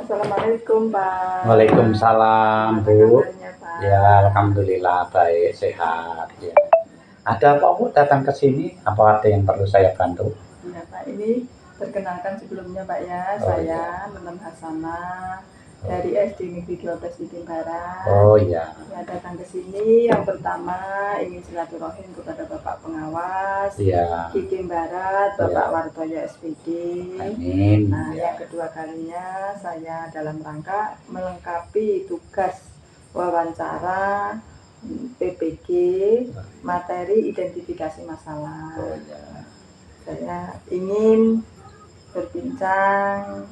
Assalamualaikum Pak. Waalaikumsalam Apa Bu. kabarnya Pak? Ya alhamdulillah baik sehat ya. Ada apa Bu datang ke sini? Apa ada yang perlu saya bantu? Ya Pak, ini perkenalkan sebelumnya Pak ya, Oh, saya Menem Hasanah dari SD Negeri 12 Bikin Barat. Oh iya. Ya datang ke sini yang pertama ingin silaturahim kepada Bapak Pengawas Iya. Bikin Barat, Bapak Ya. Wartoyo SPD. Amin. Nah, Ya. yang kedua kalinya saya dalam rangka melengkapi tugas wawancara PPG materi identifikasi masalah. Oh iya. Saya ingin berbincang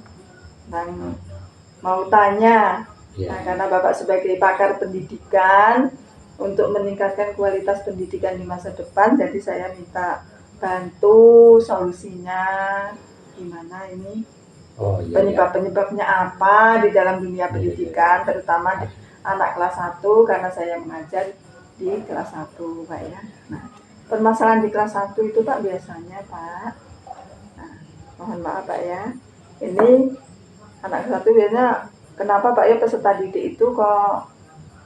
dan mau tanya, Ya. nah, karena Bapak sebagai pakar pendidikan untuk meningkatkan kualitas pendidikan di masa depan, jadi saya minta bantu solusinya gimana ini. Oh iya. Penyebab-penyebabnya apa di dalam dunia Iya, pendidikan, terutama di anak kelas 1 karena saya mengajar di kelas 1 Pak ya. Nah, permasalahan di kelas 1 itu Pak biasanya Pak, nah, mohon maaf Pak ya, ini anak kelas 1 biasanya kenapa Pak ya peserta didik itu kok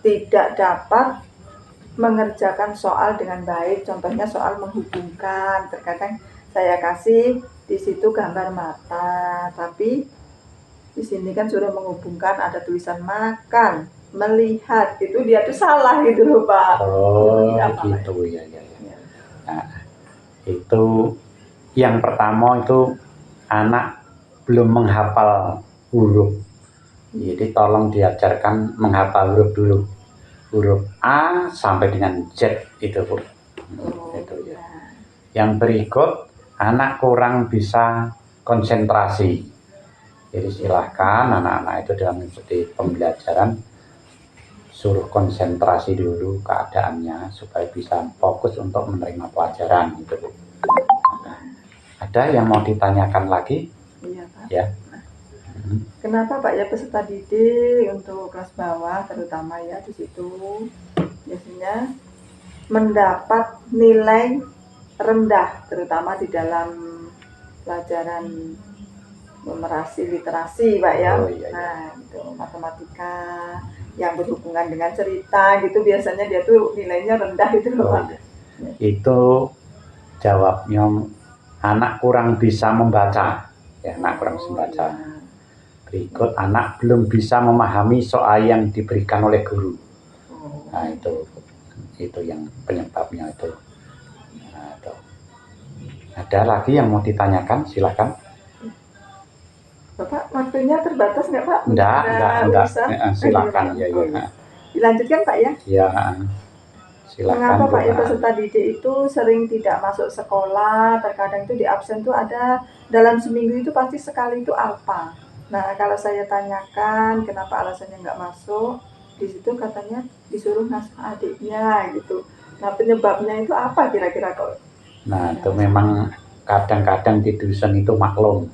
tidak dapat mengerjakan soal dengan baik, contohnya soal menghubungkan, terkadang saya kasih di situ gambar mata, tapi di sini kan sudah menghubungkan ada tulisan makan, melihat, itu dia tuh salah gitu loh Pak. Oh Apa, gitu Pak? ya. Nah, itu yang pertama itu anak belum menghafal huruf. Jadi tolong diajarkan menghafal huruf dulu. Huruf A sampai dengan Z itu Bu. Itu ya. Yang berikut anak kurang bisa konsentrasi. Jadi silahkan anak-anak itu dalam mengikuti pembelajaran suruh konsentrasi dulu keadaannya supaya bisa fokus untuk menerima pelajaran itu Bu. Nah, ada yang mau ditanyakan lagi? Iya Pak. Ya. Kenapa Pak ya peserta didik untuk kelas bawah terutama ya di situ biasanya mendapat nilai rendah terutama di dalam pelajaran numerasi literasi Pak ya. Oh, iya. Nah itu matematika yang berhubungan dengan cerita gitu biasanya dia tuh nilainya rendah itu loh Pak. Iya. Itu jawabnya anak kurang bisa membaca ya, anak kurang bisa membaca. Iya. Berikut anak belum bisa memahami soal yang diberikan oleh guru. Nah itu yang penyebabnya itu. Nah, itu. Ada lagi yang mau ditanyakan? Silakan. Bapak waktunya terbatas nggak Pak? Enggak. Silakan ya. Dilanjutkan Pak ya? Ya, silakan. Mengapa Pak ya peserta didik itu sering tidak masuk sekolah? Terkadang itu di absen tuh ada dalam seminggu itu pasti sekali itu apa? Nah kalau saya tanyakan kenapa alasannya nggak masuk, di situ katanya disuruh ngasuh adiknya gitu. Nah penyebabnya itu apa kira-kira kok? Nah itu memang kadang-kadang di dusun itu maklum.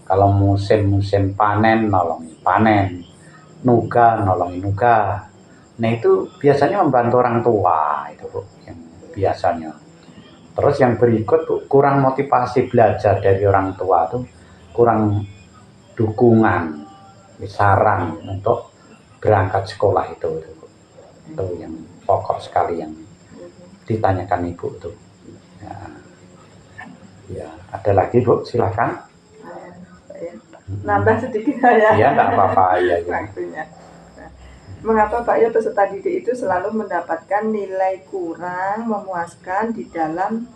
Kalau musim panen nolongi panen, nuga nolongi nuga. Nah itu biasanya membantu orang tua itu Bu, yang biasanya. Terus yang berikut Bu, kurang motivasi belajar dari orang tua tuh, kurang dukungan, saran untuk berangkat sekolah itu Bu. Itu yang pokok sekali yang ditanyakan Ibu tuh. Ya, ada lagi Bu, silakan. Nambah sedikit ya. Iya, enggak apa-apa ya. Waktunya. Nah, mengapa Pak ya peserta didik itu selalu mendapatkan nilai kurang memuaskan di dalam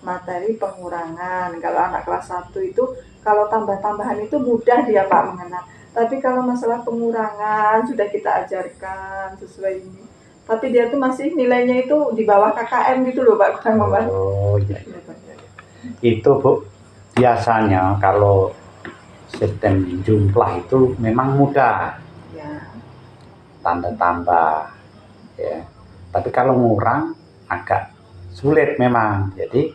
materi pengurangan? Kalau anak kelas 1 itu kalau tambah-tambahan itu mudah dia Pak mengenal. Tapi kalau masalah pengurangan sudah kita ajarkan sesuai ini. Tapi dia tuh masih nilainya itu di bawah KKM gitu loh Pak, kurang membantu. Oh iya. Itu Bu, biasanya kalau sistem jumlah itu memang mudah. Ya. Tanda tambah ya. Tapi kalau ngurang agak sulit memang. Jadi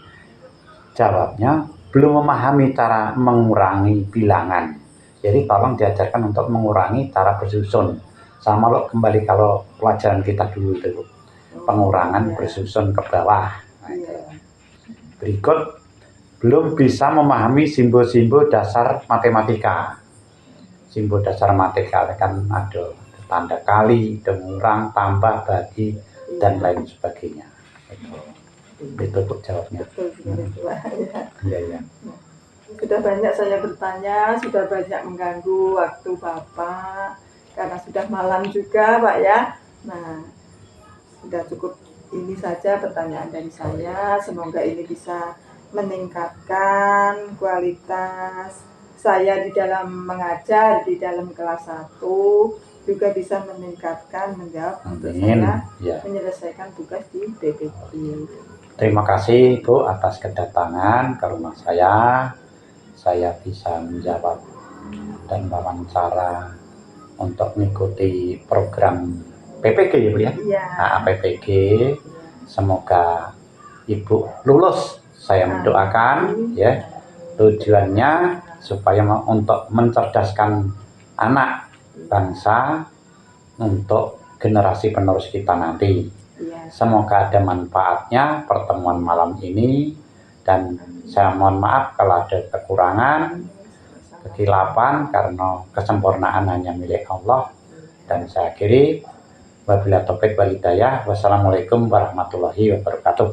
jawabnya belum memahami cara mengurangi bilangan. Jadi tolong diajarkan untuk mengurangi cara bersusun. Sama lo kembali kalau pelajaran kita dulu itu pengurangan bersusun ke bawah. Nah, itu. Berikut belum bisa memahami simbol-simbol dasar matematika. simbol dasar material kan ada tanda kali, ngurang, tambah, bagi, dan lain sebagainya. Itu untuk jawabnya. Betul, begitu, Pak. Ya. Iya, iya. Sudah banyak saya bertanya, sudah banyak mengganggu waktu Bapak, karena sudah malam juga, Pak ya. Nah, sudah cukup ini saja pertanyaan dari saya. Semoga ini bisa meningkatkan kualitas saya di dalam mengajar di dalam kelas 1, juga bisa meningkatkan menjawab untuk saya Ya. menyelesaikan tugas di PPG. Terima kasih Bu atas kedatangan ke rumah saya bisa menjawab dan wawancara untuk mengikuti program PPG ya Bu ya. Iya. Nah, PPG semoga Ibu lulus. Saya mendoakan ya. Tujuannya supaya untuk mencerdaskan anak bangsa untuk generasi penerus kita nanti. Semoga ada manfaatnya pertemuan malam ini, dan saya mohon maaf kalau ada kekurangan, kekilapan, karena kesempurnaan hanya milik Allah. Dan saya akhiri, wabillahi taufiq wal hidayah. Wassalamualaikum warahmatullahi wabarakatuh.